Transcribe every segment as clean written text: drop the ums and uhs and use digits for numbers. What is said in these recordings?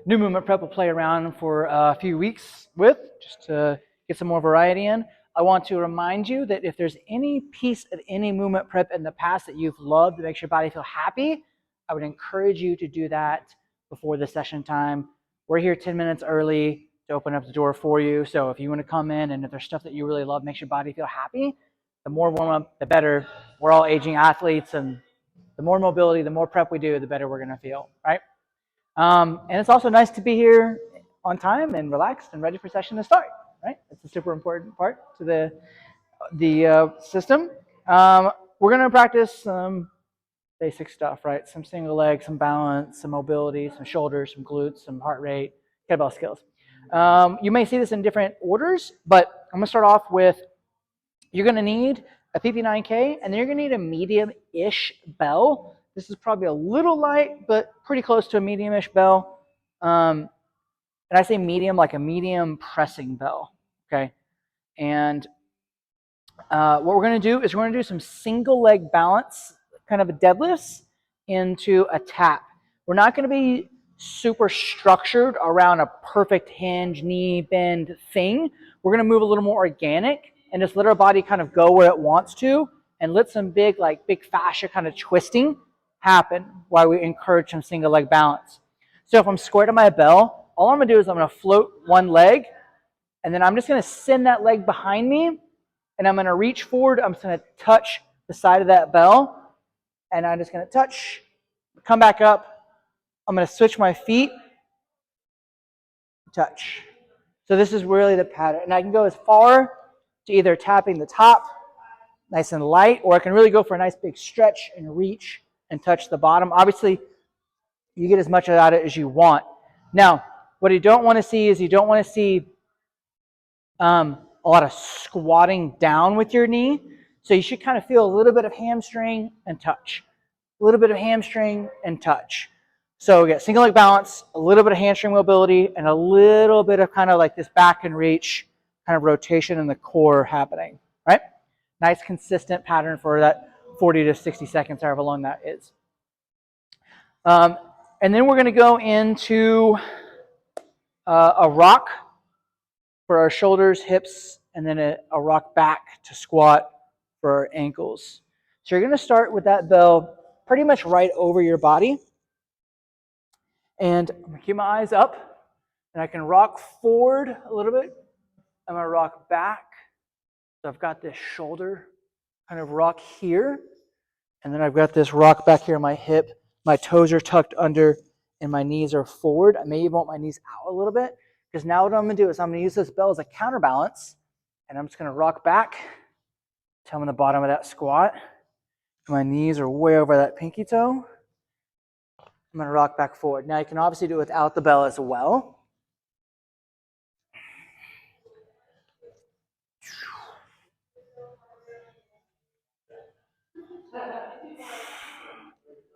new movement prep we'll play around for a few weeks with, just to get some more variety in. I want to remind you that if there's any piece of any movement prep in the past that you've loved that makes your body feel happy, I would encourage you to do that before the session time. We're here 10 minutes early to open up the door for you. So if you want to come in and if there's stuff that you really love makes your body feel happy, the more warm up, the better. We're all aging athletes, and the more mobility, the more prep we do, the better we're going to feel, right? And it's also nice to be here on time and relaxed and ready for session to start, right? It's a super important part to the system. We're going to practice some basic stuff, right? Some single leg, some balance, some mobility, some shoulders, some glutes, some heart rate, kettlebell skills. You may see this in different orders, but I'm going to start off with, you're going to need a PP9K, and then you're going to need a medium-ish bell. This is probably a little light, but pretty close to a medium-ish bell. And I say medium, like a medium pressing bell, okay? And what we're going to do is we're going to do some single leg balance, kind of a deadlifts into a tap. We're not going to be super structured around a perfect hinge, knee bend thing. We're going to move a little more organic and just let our body kind of go where it wants to, and let some big fascia kind of twisting happen while we encourage some single leg balance. So if I'm square to my bell, all I'm going to do is I'm going to float one leg, and then I'm just going to send that leg behind me, and I'm going to reach forward. I'm just going to touch the side of that bell, and I'm just going to touch, come back up. I'm going to switch my feet, touch. So this is really the pattern. And I can go as far to either tapping the top, nice and light, or I can really go for a nice big stretch and reach and touch the bottom. Obviously, you get as much out of it as you want. Now, what you don't want to see is you don't want to see a lot of squatting down with your knee. So you should kind of feel a little bit of hamstring and touch. A little bit of hamstring and touch. So we get single leg balance, a little bit of hamstring mobility, and a little bit of kind of like this back and reach kind of rotation in the core happening, right? Nice consistent pattern for that 40 to 60 seconds, however long that is. And then we're going to go into a rock for our shoulders, hips, and then a rock back to squat for our ankles. So you're going to start with that bell pretty much right over your body. And I'm going to keep my eyes up, and I can rock forward a little bit. I'm going to rock back. So I've got this shoulder kind of rock here, and then I've got this rock back here in my hip. My toes are tucked under, and my knees are forward. I may even want my knees out a little bit, because now what I'm going to do is I'm going to use this bell as a counterbalance, and I'm just going to rock back till I'm in the bottom of that squat. My knees are way over that pinky toe. I'm going to rock back forward. Now you can obviously do it without the bell as well.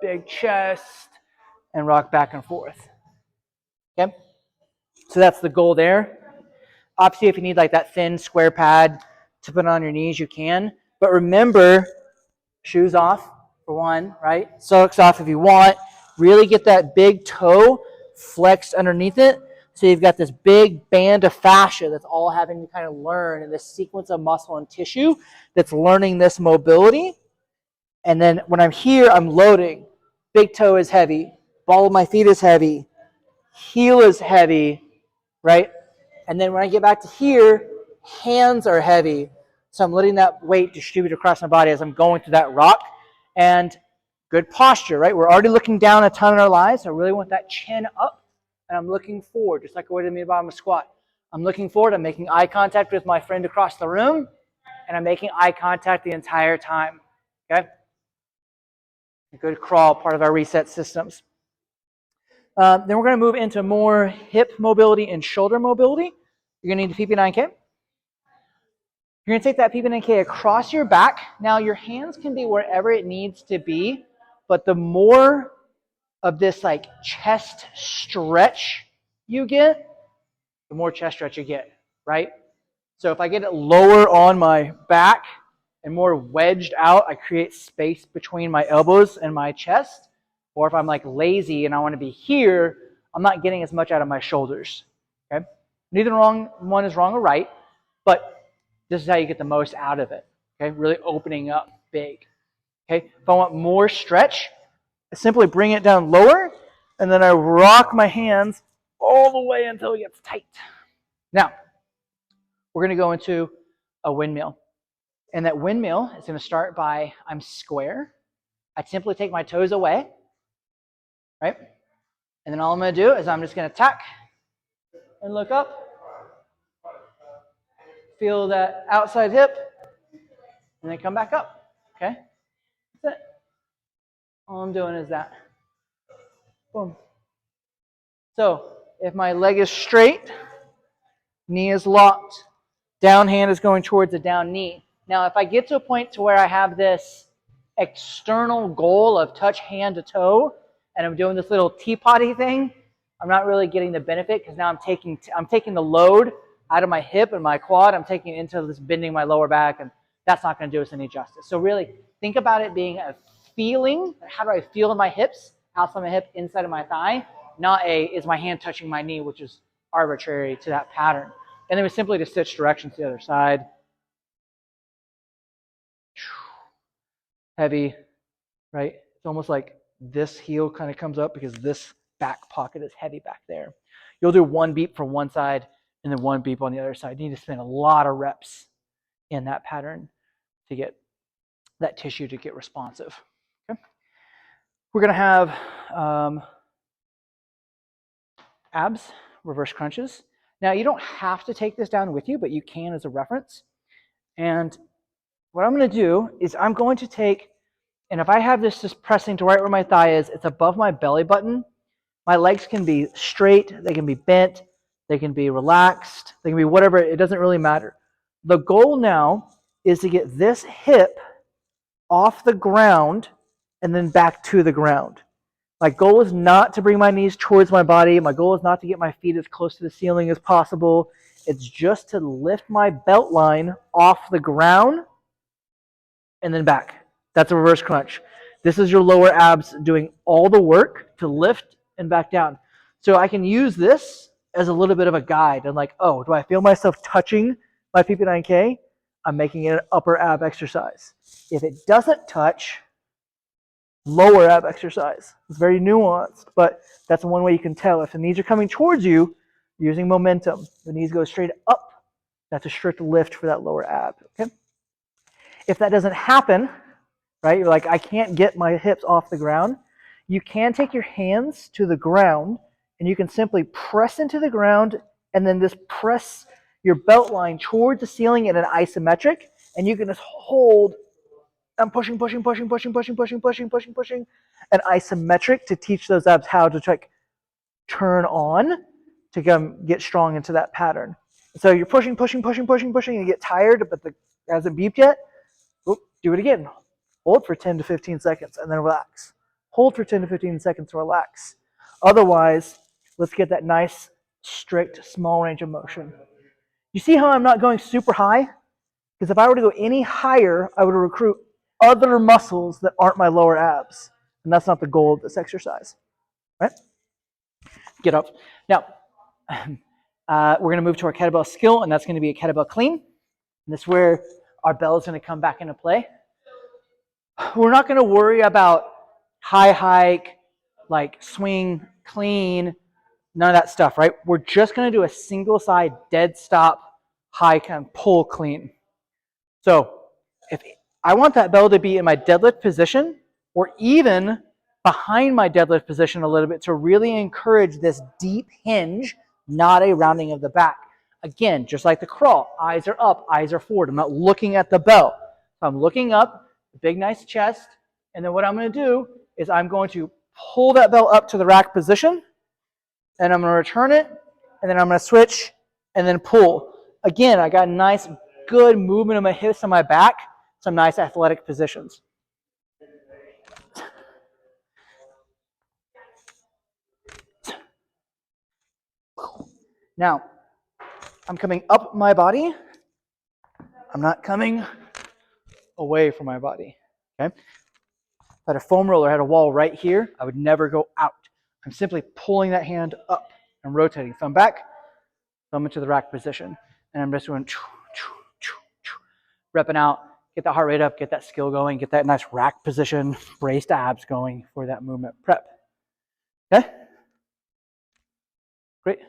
Big chest, and rock back and forth. Okay? So that's the goal there. Obviously, if you need like that thin square pad to put on your knees, you can. But remember, shoes off for one, right? Socks off if you want. Really get that big toe flexed underneath it. So you've got this big band of fascia that's all having to kind of learn in this sequence of muscle and tissue that's learning this mobility. And then when I'm here, I'm loading. Big toe is heavy. Ball of my feet is heavy. Heel is heavy, right? And then when I get back to here, hands are heavy. So I'm letting that weight distribute across my body as I'm going through that rock. And good posture, right? We're already looking down a ton in our lives. So I really want that chin up. And I'm looking forward, just like I would in the bottom of a squat. I'm looking forward. I'm making eye contact with my friend across the room. And I'm making eye contact the entire time. Okay? A good crawl, part of our reset systems. Then we're going to move into more hip mobility and shoulder mobility. You're going to need a PP9K. You're going to take that PP9K across your back. Now, your hands can be wherever it needs to be, but the more of this like chest stretch you get, the more chest stretch you get, right? So if I get it lower on my back and more wedged out, I create space between my elbows and my chest. Or if I'm like lazy and I want to be here, I'm not getting as much out of my shoulders. Okay? Neither one is wrong or right, but this is how you get the most out of it. Okay? Really opening up big. Okay? If I want more stretch, I simply bring it down lower, and then I rock my hands all the way until it gets tight. Now, we're going to go into a windmill. And that windmill is going to start by I'm square. I simply take my toes away, right? And then all I'm going to do is I'm just going to tack and look up. Feel that outside hip, and then come back up, okay? That's it. All I'm doing is that. Boom. So if my leg is straight, knee is locked, down hand is going towards the down knee. Now, if I get to a point to where I have this external goal of touch hand to toe, and I'm doing this little teapotty thing, I'm not really getting the benefit because now I'm taking the load out of my hip and my quad. I'm taking it into this bending my lower back, and that's not going to do us any justice. So really think about it being a feeling. How do I feel in my hips, outside my hip, inside of my thigh? Not is my hand touching my knee, which is arbitrary to that pattern. And then we simply just switch directions to the other side. Heavy, right? It's almost like this heel kind of comes up because this back pocket is heavy back there. You'll do one beep from one side and then one beep on the other side. You need to spend a lot of reps in that pattern to get that tissue to get responsive. Okay? We're going to have abs, reverse crunches. Now, you don't have to take this down with you, but you can as a reference. And what I'm going to do is I'm going to take, and if I have this just pressing to right where my thigh is, it's above my belly button. My legs can be straight, they can be bent, they can be relaxed, they can be whatever, it doesn't really matter. The goal now is to get this hip off the ground and then back to the ground. My goal is not to bring my knees towards my body. My goal is not to get my feet as close to the ceiling as possible. It's just to lift my belt line off the ground and then back. That's a reverse crunch. This is your lower abs doing all the work to lift and back down. So I can use this as a little bit of a guide. And like, oh, do I feel myself touching my PP9K? I'm making it an upper ab exercise. If it doesn't touch, lower ab exercise. It's very nuanced, but that's one way you can tell. If the knees are coming towards you, you're using momentum. The knees go straight up. That's a strict lift for that lower ab. Okay. If that doesn't happen, right, you're like, I can't get my hips off the ground, you can take your hands to the ground and you can simply press into the ground and then just press your belt line towards the ceiling in an isometric, and you can just hold and pushing, an isometric to teach those abs how to like turn on to get strong into that pattern. So you're pushing, and you get tired, but it hasn't beeped yet. Do it again. Hold for 10 to 15 seconds and then relax. Hold for 10 to 15 seconds, relax. Otherwise, let's get that nice, strict, small range of motion. You see how I'm not going super high? Because if I were to go any higher, I would recruit other muscles that aren't my lower abs. And that's not the goal of this exercise. Right? Get up. Now, we're going to move to our kettlebell skill, and that's going to be a kettlebell clean. And this is where our bell is going to come back into play. We're not going to worry about high hike, like swing, clean, none of that stuff, right? We're just going to do a single side dead stop, hike, and pull clean. So if I want that bell to be in my deadlift position or even behind my deadlift position a little bit to really encourage this deep hinge, not a rounding of the back. Again, just like the crawl, eyes are up, eyes are forward. I'm not looking at the bell. I'm looking up, big nice chest, and then what I'm going to do is I'm going to pull that bell up to the rack position, and I'm going to return it, and then I'm going to switch, and then pull. Again, I got a nice, good movement of my hips and my back, some nice athletic positions. Now, I'm coming up my body. I'm not coming away from my body. Okay? If I had a foam roller, I had a wall right here, I would never go out. I'm simply pulling that hand up and rotating. Thumb back, thumb into the rack position. And I'm just going repping out, get that heart rate up, get that skill going, get that nice rack position, braced abs going for that movement prep. Okay? Great.